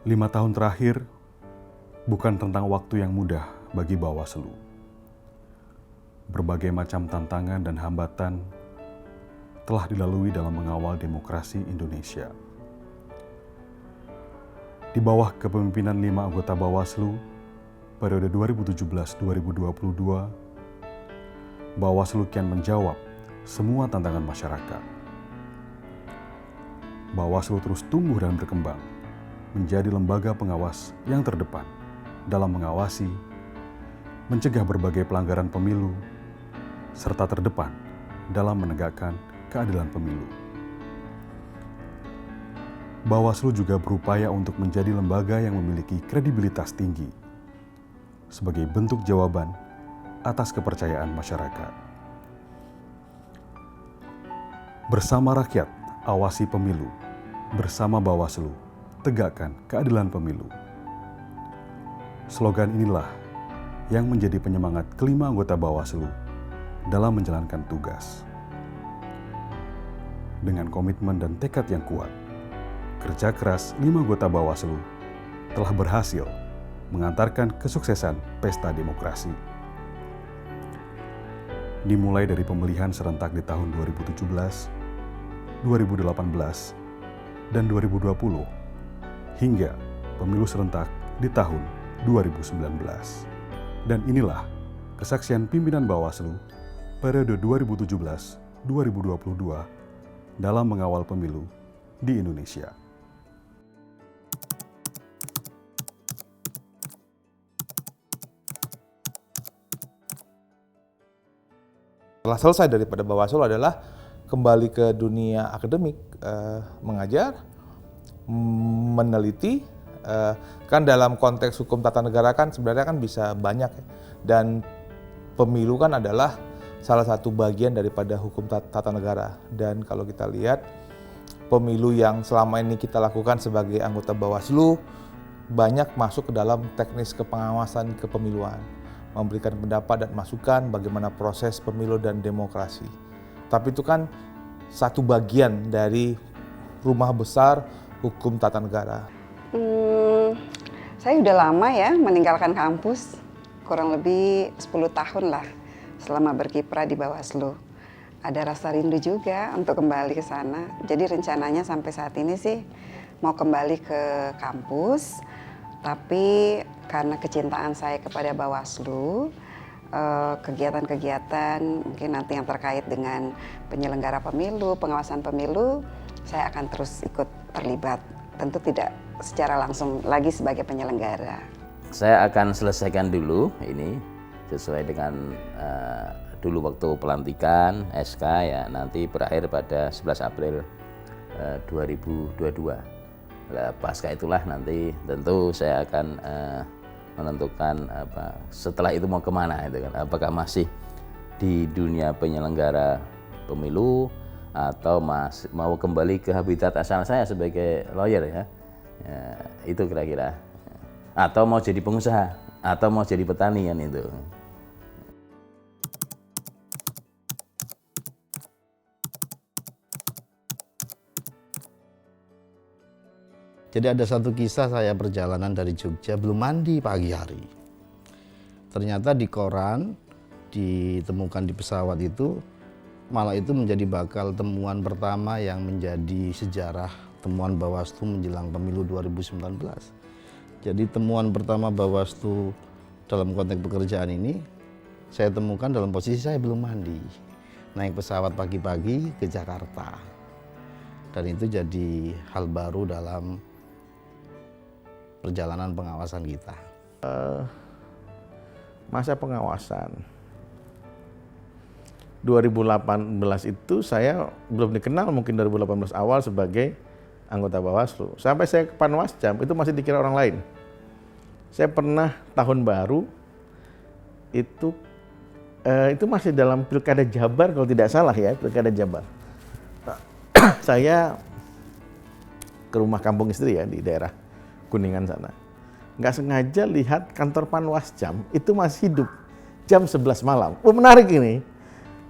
5 tahun terakhir bukan tentang waktu yang mudah bagi Bawaslu. Berbagai macam tantangan dan hambatan telah dilalui dalam mengawal demokrasi Indonesia. Di bawah kepemimpinan 5 anggota Bawaslu periode 2017-2022, Bawaslu kian menjawab semua tantangan masyarakat. Bawaslu terus tumbuh dan berkembang menjadi lembaga pengawas yang terdepan dalam mengawasi, mencegah berbagai pelanggaran pemilu, serta terdepan dalam menegakkan keadilan pemilu. Bawaslu juga berupaya untuk menjadi lembaga yang memiliki kredibilitas tinggi sebagai bentuk jawaban atas kepercayaan masyarakat. Bersama rakyat, awasi pemilu. Bersama Bawaslu, tegakkan keadilan pemilu. Slogan inilah yang menjadi penyemangat kelima anggota Bawaslu dalam menjalankan tugas. Dengan komitmen dan tekad yang kuat, kerja keras 5 anggota Bawaslu telah berhasil mengantarkan kesuksesan pesta demokrasi. Dimulai dari pemilihan serentak di tahun 2017, 2018, dan 2020, hingga pemilu serentak di tahun 2019. Dan inilah kesaksian pimpinan Bawaslu periode 2017-2022 dalam mengawal pemilu di Indonesia. Setelah selesai daripada Bawaslu adalah kembali ke dunia akademik, mengajar, meneliti, kan dalam konteks hukum tata negara kan sebenarnya kan bisa banyak ya. Dan pemilu kan adalah salah satu bagian daripada hukum tata negara. Dan kalau kita lihat pemilu yang selama ini kita lakukan sebagai anggota Bawaslu banyak masuk ke dalam teknis kepengawasan kepemiluan, memberikan pendapat dan masukan bagaimana proses pemilu dan demokrasi. Tapi itu kan satu bagian dari rumah besar hukum tata negara. Saya udah lama ya meninggalkan kampus, kurang lebih 10 tahun lah selama berkiprah di Bawaslu. Ada rasa rindu juga untuk kembali ke sana. Jadi rencananya sampai saat ini sih mau kembali ke kampus, tapi karena kecintaan saya kepada Bawaslu, kegiatan-kegiatan mungkin nanti yang terkait dengan penyelenggara pemilu, pengawasan pemilu, saya akan terus ikut terlibat. Tentu tidak secara langsung lagi sebagai penyelenggara. Saya akan selesaikan dulu ini sesuai dengan dulu waktu pelantikan SK ya, nanti berakhir pada 11 April 2022. Pasca itulah nanti tentu saya akan menentukan setelah itu mau kemana itu kan, apakah masih di dunia penyelenggara pemilu atau mau kembali ke habitat asal saya sebagai lawyer ya, itu kira-kira, atau mau jadi pengusaha atau mau jadi petani kan itu. Jadi ada satu kisah saya perjalanan dari Jogja belum mandi pagi hari. Ternyata di koran ditemukan di pesawat itu, malah itu menjadi bakal temuan pertama yang menjadi sejarah temuan Bawaslu menjelang pemilu 2019. Jadi temuan pertama Bawaslu dalam konteks pekerjaan ini saya temukan dalam posisi saya belum mandi. Naik pesawat pagi-pagi ke Jakarta. Dan itu jadi hal baru dalam perjalanan pengawasan kita. Masa pengawasan 2018 itu saya belum dikenal, mungkin 2018 awal sebagai anggota Bawaslu. Sampai saya ke Panwasjam itu masih dikira orang lain. Saya pernah tahun baru itu masih dalam Pilkada Jabar kalau tidak salah ya, Pilkada Jabar. Saya ke rumah kampung istri ya di daerah Kuningan sana. Nggak sengaja lihat kantor Panwasjam itu masih hidup jam 11 malam. Oh menarik ini,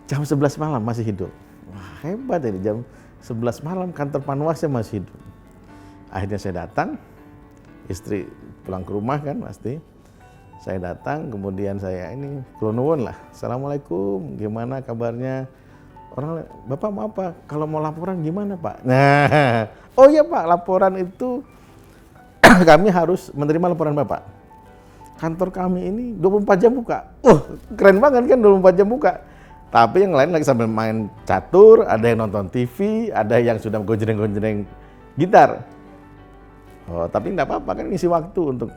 jam 11 malam masih hidup. Wah hebat ini, jam 11 malam kantor Panwasjam masih hidup. Akhirnya saya datang, istri pulang ke rumah kan pasti. Saya datang, kemudian saya ini kulonuwun lah. Assalamualaikum, gimana kabarnya? Orang, Bapak mau apa? Kalau mau laporan gimana Pak? Nah, oh iya Pak, laporan itu kami harus menerima laporan Bapak. Kantor kami ini 24 jam buka. Keren banget kan 24 jam buka. Tapi yang lain lagi sambil main catur, ada yang nonton TV, ada yang sudah gonjreng-gonjreng gitar. Oh, tapi enggak apa-apa kan ngisi waktu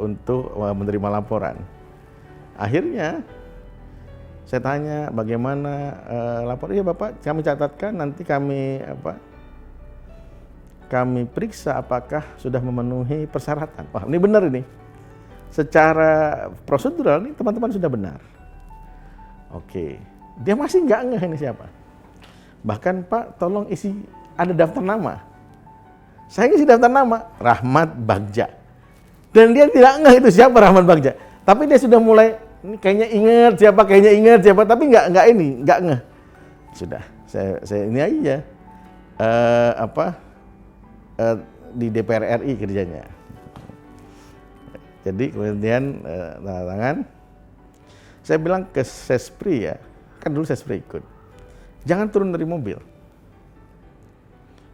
untuk menerima laporan. Akhirnya saya tanya bagaimana lapor. Iya Bapak, kami catatkan, nanti kami periksa apakah sudah memenuhi persyaratan. Wah, ini benar ini. Secara prosedural nih teman-teman sudah benar. Oke, dia masih nggak ngeh ini siapa. Bahkan Pak, tolong isi, ada daftar nama. Saya isi daftar nama, Rahmat Bagja. Dan dia tidak ngeh itu siapa Rahmat Bagja. Tapi dia sudah mulai, ini kayaknya ingat siapa, tapi nggak ngeh. Sudah, saya ini aja. Di DPR RI kerjanya. Jadi kemudian tanda tangan. Saya bilang ke Sespri ya, kan dulu Sespri ikut. Jangan turun dari mobil.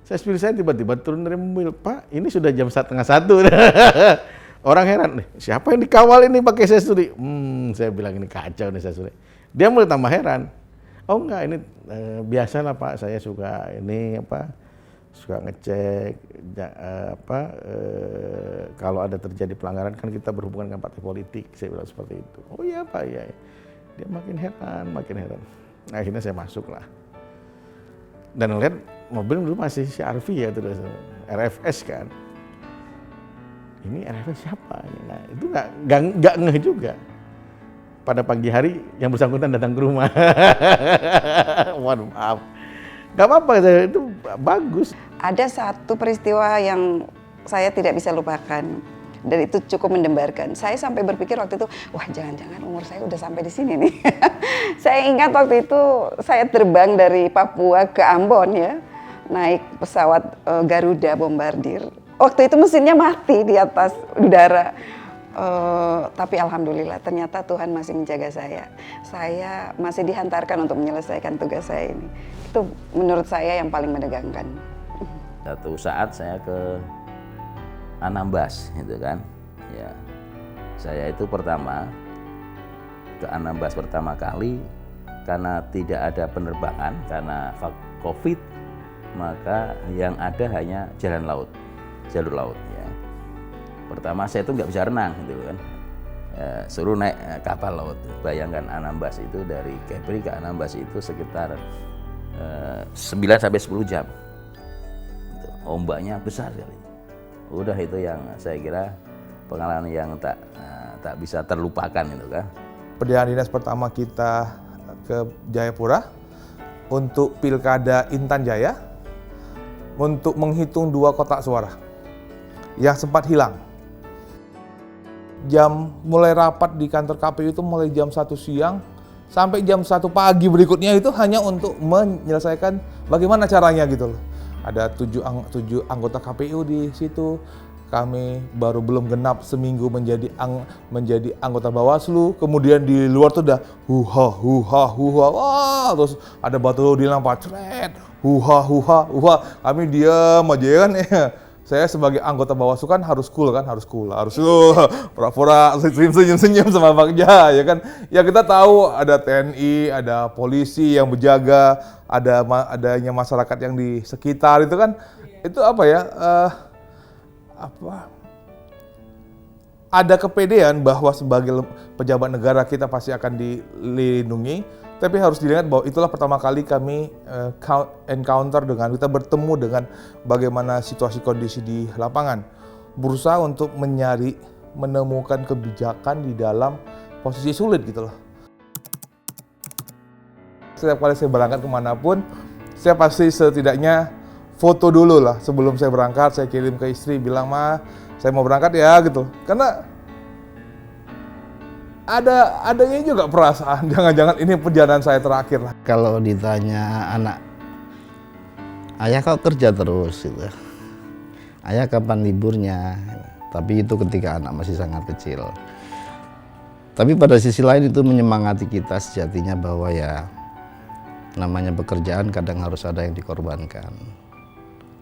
Sespri saya tiba-tiba turun dari mobil. Pak, ini sudah jam 12:30. Orang heran nih, siapa yang dikawal ini pakai Sespri? Saya bilang ini kacau nih Sespri. Dia mulai tambah heran. Oh enggak, ini biasalah Pak, saya suka suka ngecek kalau ada terjadi pelanggaran kan kita berhubungan dengan partai politik, saya bilang seperti itu. Oh iya Pak, iya. Dia makin heran. Nah, akhirnya saya masuk lah. Dan ngeliat mobil dulu masih si Arfi ya, itu RFS kan. Ini RFS siapa? Nah, itu nggak ngeh juga. Pada pagi hari yang bersangkutan datang ke rumah. Waduh, maaf. Gak apa-apa, itu bagus. Ada satu peristiwa yang saya tidak bisa lupakan dan itu cukup mendembarkan. Saya sampai berpikir waktu itu, wah jangan-jangan umur saya udah sampai di sini nih. Saya ingat waktu itu saya terbang dari Papua ke Ambon ya, naik pesawat Garuda Bombardir. Waktu itu mesinnya mati di atas udara. Tapi alhamdulillah ternyata Tuhan masih menjaga saya. Saya masih dihantarkan untuk menyelesaikan tugas saya ini. Itu menurut saya yang paling menegangkan. Satu saat saya ke Anambas gitu kan. Ya. Saya itu pertama ke Anambas pertama kali karena tidak ada penerbangan karena Covid, maka yang ada hanya jalur laut ya. Pertama saya itu nggak bisa renang gitu kan, suruh naik kapal laut. Bayangkan Anambas itu dari Kepri ke Anambas itu sekitar 9 sampai 10 jam. Ombaknya besar sekali. Udah itu yang saya kira pengalaman yang tak bisa terlupakan itu kan. Perjalanan dinas pertama kita ke Jayapura untuk Pilkada Intan Jaya untuk menghitung 2 kotak suara yang sempat hilang. Mulai rapat di kantor KPU itu mulai jam 1 siang sampai jam 1 pagi berikutnya itu hanya untuk menyelesaikan bagaimana caranya gitu loh. Ada 7 anggota KPU di situ. Kami baru belum genap seminggu menjadi anggota Bawaslu. Kemudian di luar tuh udah huha. Wah, terus ada batu dilempar, cret, huha. Kami diam aja kan ya. Saya sebagai anggota Bawaslu kan harus cool, harus pura-pura senyum sama Bagja ya kan. Ya kita tahu ada TNI, ada polisi yang berjaga, adanya masyarakat yang di sekitar itu kan, itu apa ya? Ada kepedean bahwa sebagai pejabat negara kita pasti akan dilindungi, tapi harus dilihat bahwa itulah pertama kali kami encounter dengan, kita bertemu dengan bagaimana situasi kondisi di lapangan. Berusaha untuk menemukan kebijakan di dalam posisi sulit gitu loh. Setiap kali saya berangkat kemanapun, saya pasti setidaknya foto dulu lah sebelum saya berangkat. Saya kirim ke istri, bilang, "Ma, saya mau berangkat ya," gitu. Karena adanya juga perasaan, jangan-jangan ini perjalanan saya terakhir lah. Kalau ditanya anak, ayah kok kerja terus gitu. ayah kapan liburnya? Tapi itu ketika anak masih sangat kecil. Tapi pada sisi lain itu menyemangati kita sejatinya bahwa ya namanya pekerjaan kadang harus ada yang dikorbankan.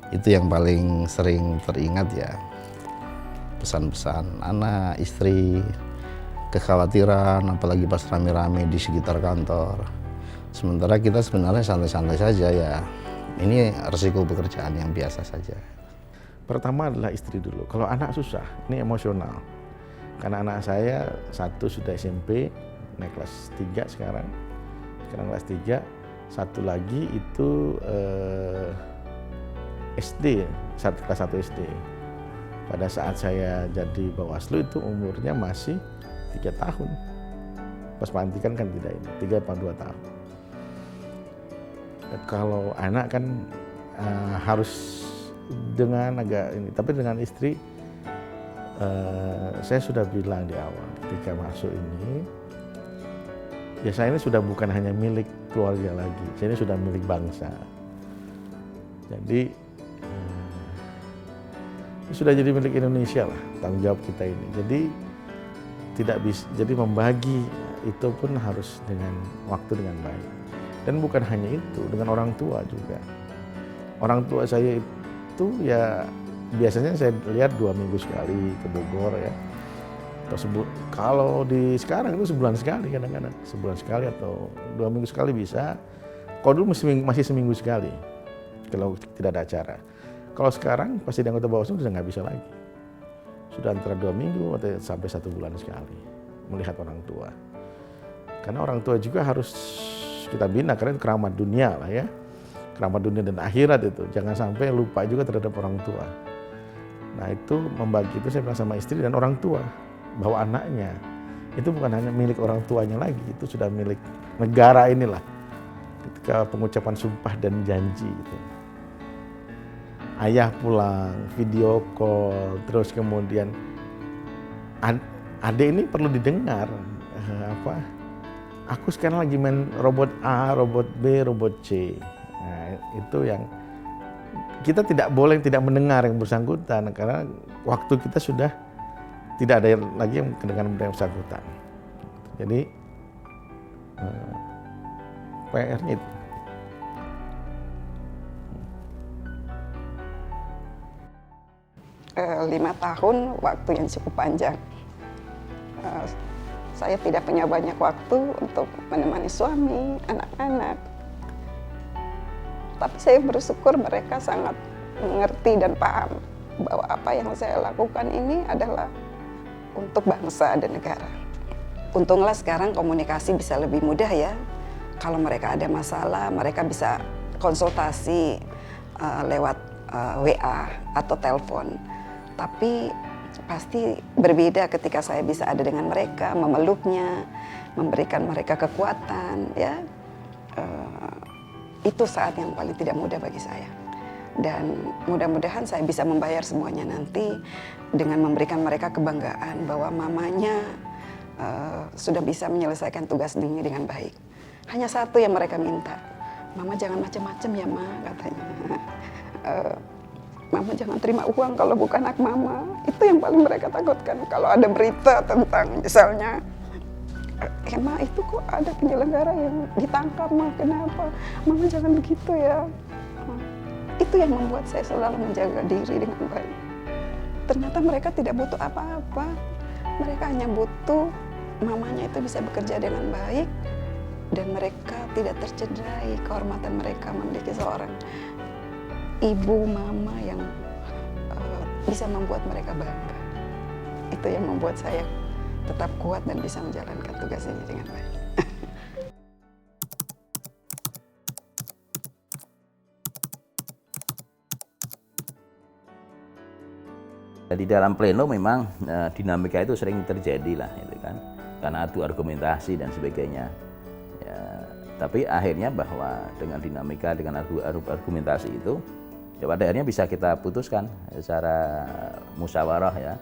Itu yang paling sering teringat ya. Pesan-pesan anak, istri, kekhawatiran, apalagi pas rame-rame di sekitar kantor. Sementara kita sebenarnya santai-santai saja ya. Ini resiko pekerjaan yang biasa saja. Pertama adalah istri dulu. Kalau anak susah, ini emosional. Karena anak saya satu sudah SMP, naik kelas 3 sekarang kelas 3. Satu lagi itu SD, kelas 1 SD. Pada saat saya jadi Bawaslu itu umurnya masih 3 tahun. Pas pelantikan kan tidak ini, 3 atau 2 tahun. Kalau anak kan harus dengan agak ini, tapi dengan istri saya sudah bilang di awal ketika masuk ini, ya saya ini sudah bukan hanya milik keluarga lagi, saya ini sudah milik bangsa. Jadi sudah jadi milik Indonesia lah, tanggung jawab kita ini. Jadi tidak bisa, jadi membagi itu pun harus dengan waktu dengan baik. Dan bukan hanya itu, dengan orang tua juga. Orang tua saya itu ya biasanya saya lihat 2 minggu sekali ke Bogor ya. Tersebut kalau di sekarang itu sebulan sekali kadang-kadang, sebulan sekali atau 2 minggu sekali bisa. Kalau dulu masih seminggu sekali kalau tidak ada acara. Kalau sekarang pasti di anggota Bawaslu sudah nggak bisa lagi. Sudah antara 2 minggu atau sampai 1 bulan sekali melihat orang tua. Karena orang tua juga harus kita bina karena itu keramat dunia lah ya. Keramat dunia dan akhirat itu. Jangan sampai lupa juga terhadap orang tua. Nah itu membagi itu saya bilang sama istri dan orang tua. Bahwa anaknya itu bukan hanya milik orang tuanya lagi. Itu sudah milik negara inilah. Ketika pengucapan sumpah dan janji itu. Ayah pulang, video call, terus kemudian adik ini perlu didengar. Aku sekarang lagi main robot A, robot B, robot C. Nah, itu yang kita tidak boleh tidak mendengar yang bersangkutan karena waktu kita sudah tidak ada lagi yang kedengaran yang bersangkutan. Jadi PR-nya itu. 5 tahun waktu yang cukup panjang. Saya tidak punya banyak waktu untuk menemani suami, anak-anak. Tapi saya bersyukur mereka sangat mengerti dan paham bahwa apa yang saya lakukan ini adalah untuk bangsa dan negara. Untunglah sekarang komunikasi bisa lebih mudah ya. Kalau mereka ada masalah, mereka bisa konsultasi lewat WA atau telepon. Tapi pasti berbeda ketika saya bisa ada dengan mereka, memeluknya, memberikan mereka kekuatan, ya. Itu saat yang paling tidak mudah bagi saya. Dan mudah-mudahan saya bisa membayar semuanya nanti dengan memberikan mereka kebanggaan bahwa mamanya sudah bisa menyelesaikan tugas ini dengan baik. Hanya satu yang mereka minta, mama jangan macam-macam ya ma, katanya. Mama jangan terima uang kalau bukan hak mama. Itu yang paling mereka takutkan. Kalau ada berita tentang misalnya, Ma itu kok ada penyelenggara yang ditangkap, Ma kenapa? Mama jangan begitu ya. Itu yang membuat saya selalu menjaga diri dengan baik. Ternyata mereka tidak butuh apa-apa. Mereka hanya butuh mamanya itu bisa bekerja dengan baik. Dan mereka tidak tercederai kehormatan mereka memiliki seorang ibu, mama yang bisa membuat mereka bangga. Itu yang membuat saya tetap kuat dan bisa menjalankan tugas ini dengan baik. Di dalam pleno memang dinamika itu sering terjadi lah, gitu kan, karena adu argumentasi dan sebagainya. Ya, tapi akhirnya bahwa dengan dinamika, dengan adu argumentasi itu, ya pada akhirnya bisa kita putuskan secara musyawarah ya,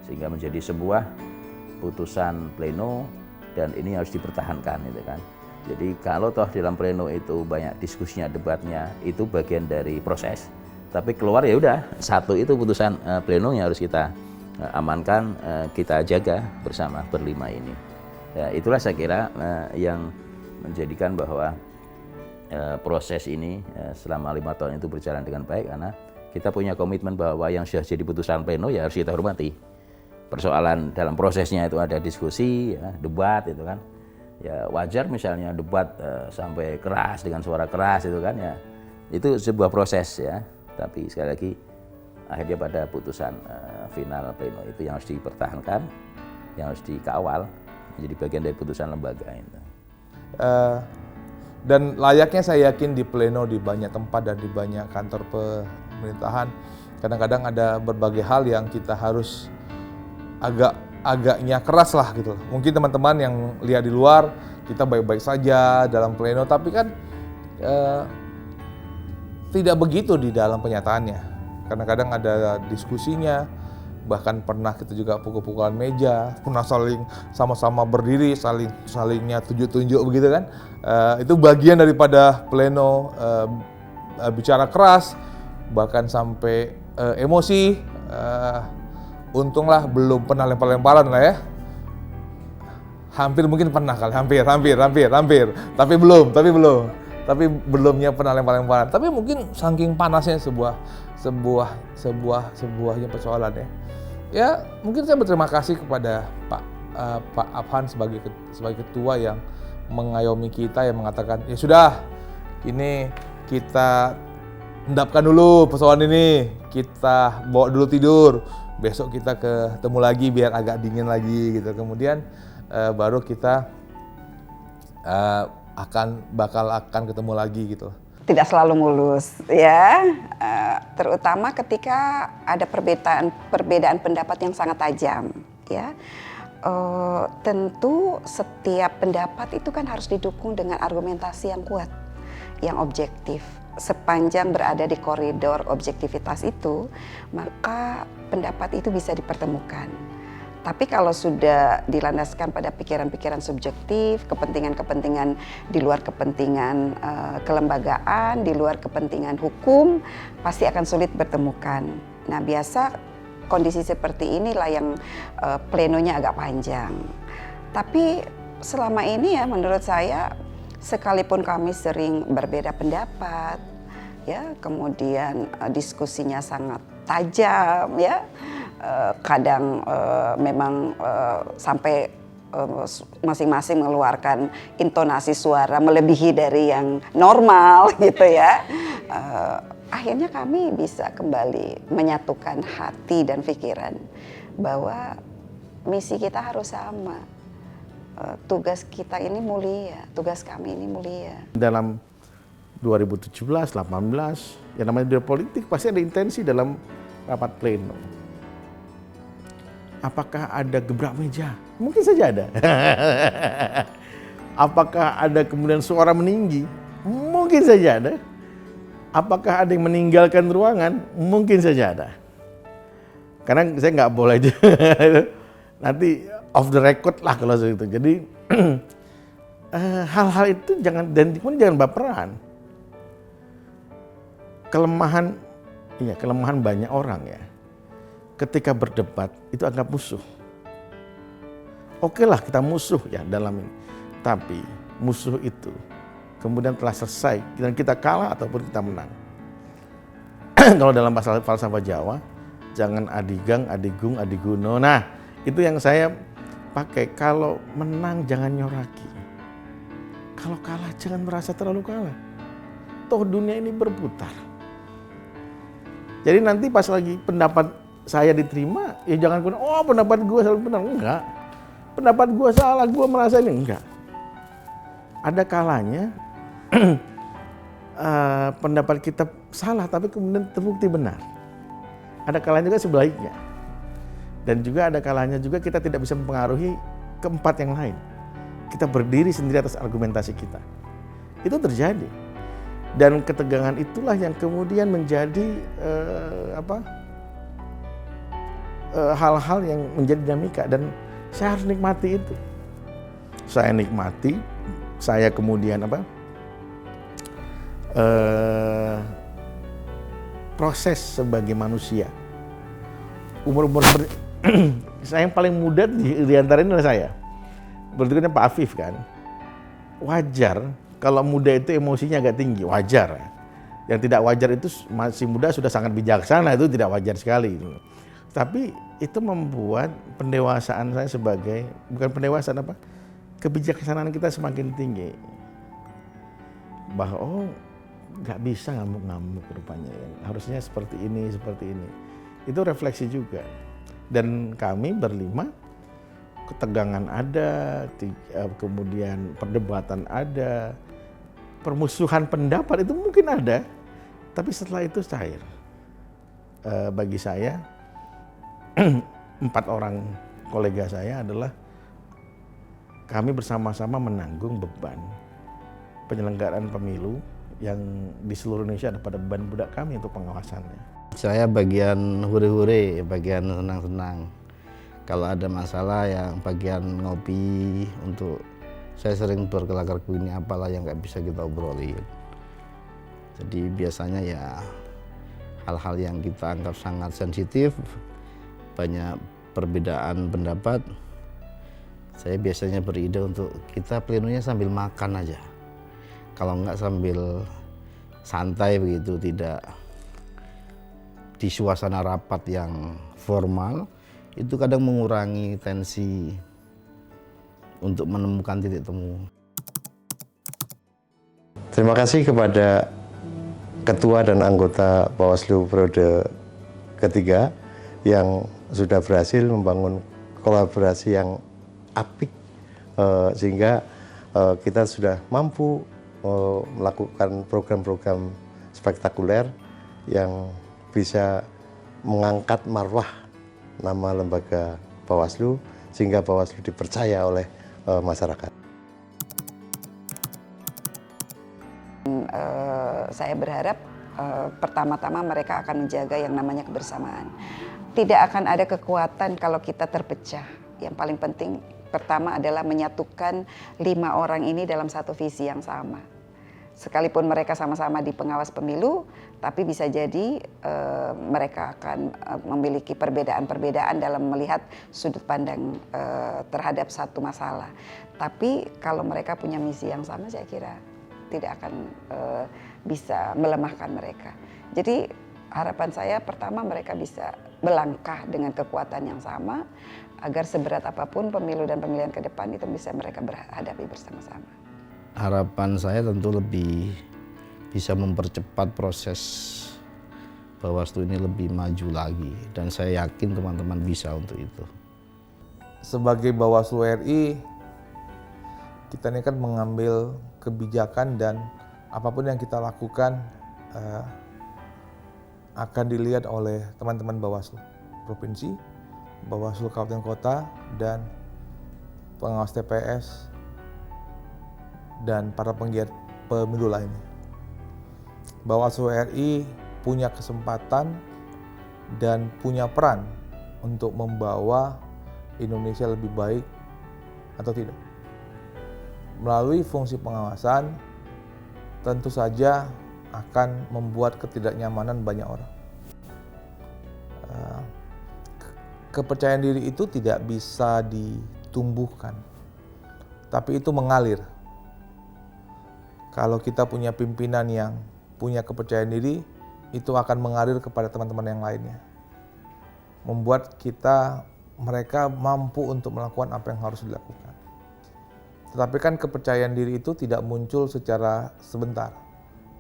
sehingga menjadi sebuah putusan pleno dan ini harus dipertahankan, gitu kan. Jadi kalau toh dalam pleno itu banyak diskusinya, debatnya, itu bagian dari proses. Tapi keluar ya udah, satu itu putusan pleno yang harus kita amankan, kita jaga bersama berlima ini. Ya, itulah saya kira yang menjadikan bahwa proses ini selama 5 tahun itu berjalan dengan baik, karena kita punya komitmen bahwa yang sudah jadi putusan pleno ya harus kita hormati. Persoalan dalam prosesnya itu ada diskusi, ya, debat itu kan. Ya wajar misalnya debat sampai keras dengan suara keras itu kan, ya itu sebuah proses ya. Tapi sekali lagi akhirnya pada putusan final pleno itu yang harus dipertahankan, yang harus dikawal, menjadi bagian dari putusan lembaga itu. Dan layaknya saya yakin di pleno di banyak tempat dan di banyak kantor pemerintahan, kadang-kadang ada berbagai hal yang kita harus agaknya keras lah gitu. Mungkin teman-teman yang lihat di luar kita baik-baik saja dalam pleno, tapi kan tidak begitu di dalam kenyataannya. Kadang-kadang ada diskusinya, bahkan pernah kita juga pukul-pukulan meja, pernah saling sama-sama berdiri, salingnya tunjuk-tunjuk begitu kan. Itu bagian daripada pleno, bicara keras, bahkan sampai emosi. Untunglah belum pernah lempar-lemparan lah ya. Hampir mungkin pernah kali, hampir. Tapi belumnya pernah lempar-lemparan. Tapi mungkin saking panasnya sebuahnya persoalan ya. Ya mungkin saya berterima kasih kepada Pak Abhan sebagai ketua yang mengayomi kita, yang mengatakan ya sudah, ini kita endapkan dulu persoalan ini, kita bawa dulu tidur, besok kita ketemu lagi biar agak dingin lagi gitu. Kemudian baru kita akan ketemu lagi gitu. Tidak selalu mulus ya, terutama ketika ada perbedaan pendapat yang sangat tajam ya. Tentu setiap pendapat itu kan harus didukung dengan argumentasi yang kuat, yang objektif. Sepanjang berada di koridor objektivitas itu, maka pendapat itu bisa dipertemukan. Tapi kalau sudah dilandaskan pada pikiran-pikiran subjektif, kepentingan-kepentingan di luar kepentingan kelembagaan, di luar kepentingan hukum, pasti akan sulit bertemukan. Nah, biasa kondisi seperti inilah yang plenonya agak panjang. Tapi selama ini ya menurut saya, sekalipun kami sering berbeda pendapat, ya, kemudian diskusinya sangat tajam, ya, kadang memang sampai masing-masing mengeluarkan intonasi suara melebihi dari yang normal, gitu ya. Akhirnya kami bisa kembali menyatukan hati dan pikiran bahwa misi kita harus sama. Tugas kita ini mulia, tugas kami ini mulia. Dalam 2017, 18, yang namanya di politik pasti ada intensi dalam rapat pleno. Apakah ada gebrak meja? Mungkin saja ada. Apakah ada kemudian suara meninggi? Mungkin saja ada. Apakah ada yang meninggalkan ruangan? Mungkin saja ada. Karena saya nggak boleh nanti off the record lah kalau seperti itu. Jadi hal-hal itu jangan baperan. Kelemahan banyak orang ya. Ketika berdebat itu anggap musuh. Oke lah kita musuh ya dalam ini. Tapi musuh itu kemudian telah selesai dan kita kalah ataupun kita menang. Kalau dalam bahasa falsafah Jawa, jangan adigang, adigung, adiguno. Nah, itu yang saya pakai. Kalau menang jangan nyoraki. Kalau kalah jangan merasa terlalu kalah. Toh dunia ini berputar. Jadi nanti pas lagi pendapat saya diterima, ya jangan kemudian, oh pendapat gue selalu benar. Enggak. Pendapat gue salah, gue merasa ini. Enggak. Ada kalanya pendapat kita salah, tapi kemudian terbukti benar. Ada kalanya juga sebaliknya. Dan juga ada kalanya juga kita tidak bisa mempengaruhi keempat yang lain. Kita berdiri sendiri atas argumentasi kita. Itu terjadi. Dan ketegangan itulah yang kemudian menjadi hal-hal yang menjadi dinamika. Dan saya harus nikmati itu. Saya nikmati, saya kemudian proses sebagai manusia. Umur-umur saya yang paling muda di antara ini adalah saya. Berikutnya Pak Afif kan. Wajar kalau muda itu emosinya agak tinggi, wajar. Yang tidak wajar itu masih muda sudah sangat bijaksana, itu tidak wajar sekali. Tapi itu membuat pendewasaan saya sebagai, bukan pendewasaan apa, kebijaksanaan kita semakin tinggi. Bahwa nggak bisa ngamuk-ngamuk rupanya, harusnya seperti ini. Itu refleksi juga. Dan kami berlima, ketegangan ada, kemudian perdebatan ada, permusuhan pendapat itu mungkin ada, tapi setelah itu cair. Bagi saya, 4 orang kolega saya adalah kami bersama-sama menanggung beban penyelenggaraan pemilu yang di seluruh Indonesia ada pada beban budak kami untuk pengawasannya. Saya bagian hure-hure, bagian senang-senang. Kalau ada masalah yang bagian ngopi, untuk saya sering berkelakar ini apalah yang nggak bisa kita obrolin. Jadi biasanya ya hal-hal yang kita anggap sangat sensitif, banyak perbedaan pendapat, saya biasanya beride untuk kita plenonya sambil makan aja. Kalau nggak sambil santai begitu, tidak di suasana rapat yang formal, itu kadang mengurangi tensi untuk menemukan titik temu. Terima kasih kepada Ketua dan anggota Bawaslu periode ketiga yang sudah berhasil membangun kolaborasi yang apik, sehingga kita sudah mampu melakukan program-program spektakuler yang bisa mengangkat marwah nama lembaga Bawaslu, sehingga Bawaslu dipercaya oleh masyarakat. Saya berharap pertama-tama mereka akan menjaga yang namanya kebersamaan. Tidak akan ada kekuatan kalau kita terpecah. Yang paling penting pertama adalah menyatukan 5 orang ini dalam satu visi yang sama. Sekalipun mereka sama-sama di pengawas pemilu, tapi bisa jadi mereka akan memiliki perbedaan-perbedaan dalam melihat sudut pandang terhadap satu masalah. Tapi kalau mereka punya misi yang sama, saya kira tidak akan bisa melemahkan mereka. Jadi harapan saya pertama mereka bisa melangkah dengan kekuatan yang sama, agar seberat apapun pemilu dan pemilihan ke depan itu bisa mereka hadapi bersama-sama. Harapan saya tentu lebih bisa mempercepat proses Bawaslu ini lebih maju lagi, dan saya yakin teman-teman bisa untuk itu. Sebagai Bawaslu RI, kita ini kan mengambil kebijakan dan apapun yang kita lakukan akan dilihat oleh teman-teman Bawaslu Provinsi, Bawaslu Kabupaten Kota, dan pengawas TPS, dan para penggiat pemilu lainnya. Bawaslu RI punya kesempatan dan punya peran untuk membawa Indonesia lebih baik atau tidak. Melalui fungsi pengawasan, tentu saja akan membuat ketidaknyamanan banyak orang. Kepercayaan diri itu tidak bisa ditumbuhkan, tapi itu mengalir. Kalau kita punya pimpinan yang punya kepercayaan diri, itu akan mengalir kepada teman-teman yang lainnya. Membuat mereka mampu untuk melakukan apa yang harus dilakukan. Tetapi kan kepercayaan diri itu tidak muncul secara sebentar,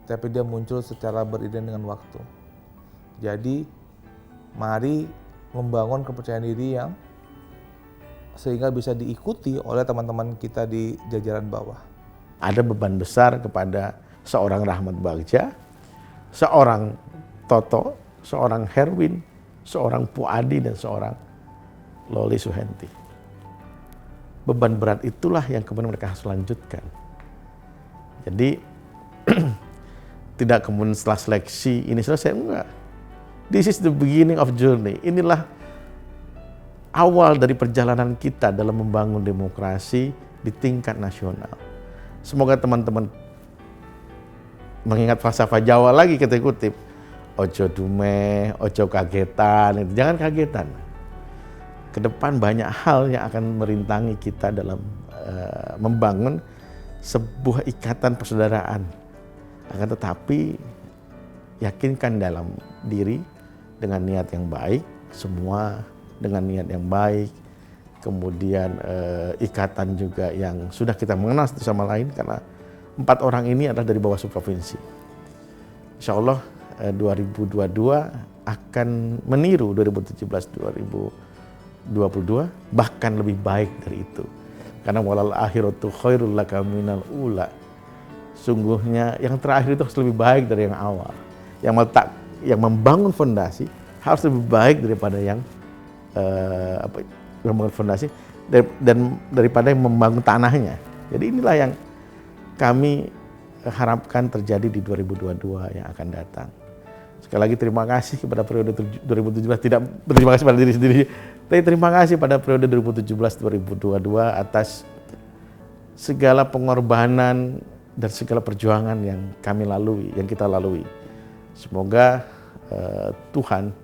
tapi dia muncul secara beriring dengan waktu. Jadi, mari membangun kepercayaan diri yang sehingga bisa diikuti oleh teman-teman kita di jajaran bawah. Ada beban besar kepada seorang Rahmat Bagja, seorang Toto, seorang Herwin, seorang Puadi, dan seorang Loli Suhenti. Beban berat itulah yang kemudian mereka harus lanjutkan. Jadi tidak kemudian setelah seleksi ini selesai, enggak. This is the beginning of journey. Inilah awal dari perjalanan kita dalam membangun demokrasi di tingkat nasional. Semoga teman-teman mengingat falsafah Jawa lagi kita kutip, ojo dumeh, ojo kagetan, itu jangan kagetan. Ke depan banyak hal yang akan merintangi kita dalam membangun sebuah ikatan persaudaraan. Akan tetapi yakinkan dalam diri dengan niat yang baik, semua dengan niat yang baik, kemudian ikatan juga yang sudah kita mengenal satu sama lain, karena 4 orang ini adalah dari Bawaslu Provinsi. Insya Allah 2022 akan meniru 2017-2022, bahkan lebih baik dari itu. Karena walal akhiratu khairul laka minal ula. Sungguhnya yang terakhir itu harus lebih baik dari yang awal. Yang membangun fondasi harus lebih baik daripada yang membangun fondasi dan daripada yang membangun tanahnya. Jadi inilah yang kami harapkan terjadi di 2022 yang akan datang. Sekali lagi terima kasih kepada periode 2017, tidak berterima kasih pada diri sendiri, tapi terima kasih pada periode 2017-2022 atas segala pengorbanan dan segala perjuangan yang kami lalui, yang kita lalui. Semoga Tuhan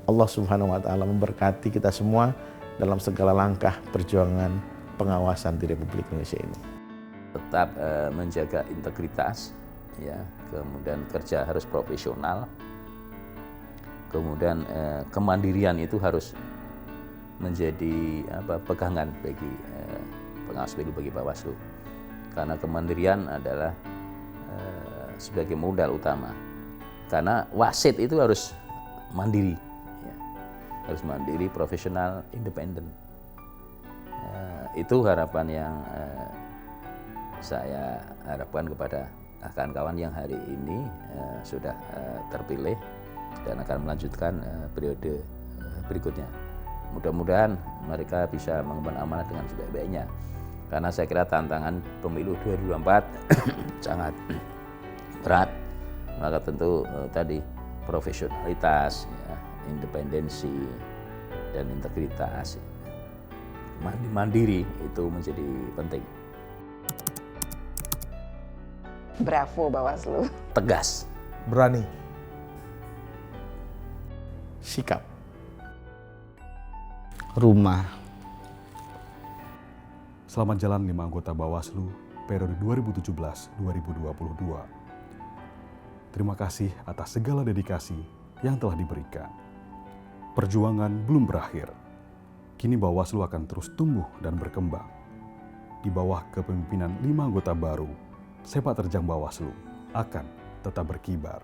Allah Subhanahu wa taala memberkati kita semua dalam segala langkah perjuangan pengawasan di Republik Indonesia ini. Tetap menjaga integritas, ya, kemudian kerja harus profesional, kemudian kemandirian itu harus menjadi pegangan bagi pengawas pemilu, bagi Bawaslu, karena kemandirian adalah sebagai modal utama, karena wasit itu harus mandiri, ya, harus mandiri, profesional, independen. Itu harapan yang saya harapkan kepada kawan-kawan yang hari ini sudah terpilih dan akan melanjutkan periode berikutnya. Mudah-mudahan mereka bisa mengemban amanah dengan sebaik-baiknya, karena saya kira tantangan pemilu 2024 sangat berat. Maka tentu tadi profesionalitas, ya, independensi dan integritas, mandiri itu menjadi penting. Bravo Bawaslu. Tegas, Berani. Sikap. Rumah. Selamat jalan 5 anggota Bawaslu periode 2017-2022. Terima kasih atas segala dedikasi yang telah diberikan. Perjuangan belum berakhir. Kini Bawaslu akan terus tumbuh dan berkembang. Di bawah kepemimpinan 5 anggota baru, sepak terjang Bawaslu akan tetap berkibar.